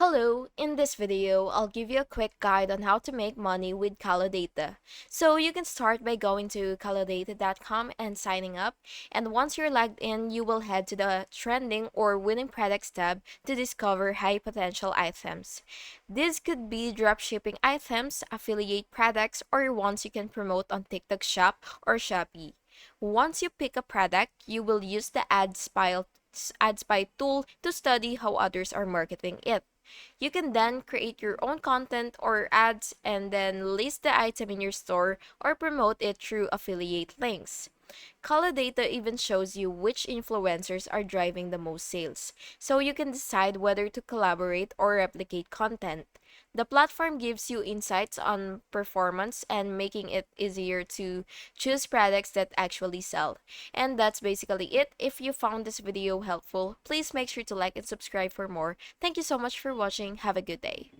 Hello, in this video, I'll give you a quick guide on how to make money with Kalodata. So you can start by going to kalodata.com and signing up. And once you're logged in, you will head to the trending or winning products tab to discover high potential items. This could be dropshipping items, affiliate products, or ones you can promote on TikTok Shop or Shopee. Once you pick a product, you will use the AdSpy tool to study how others are marketing it. You can then create your own content or ads and then list the item in your store or promote it through affiliate links. Kalodata even shows you which influencers are driving the most sales, so you can decide whether to collaborate or replicate content. The platform gives you insights on performance and making it easier to choose products that actually sell. And that's basically it. If you found this video helpful, please make sure to like and subscribe for more. Thank you so much for watching. Have a good day.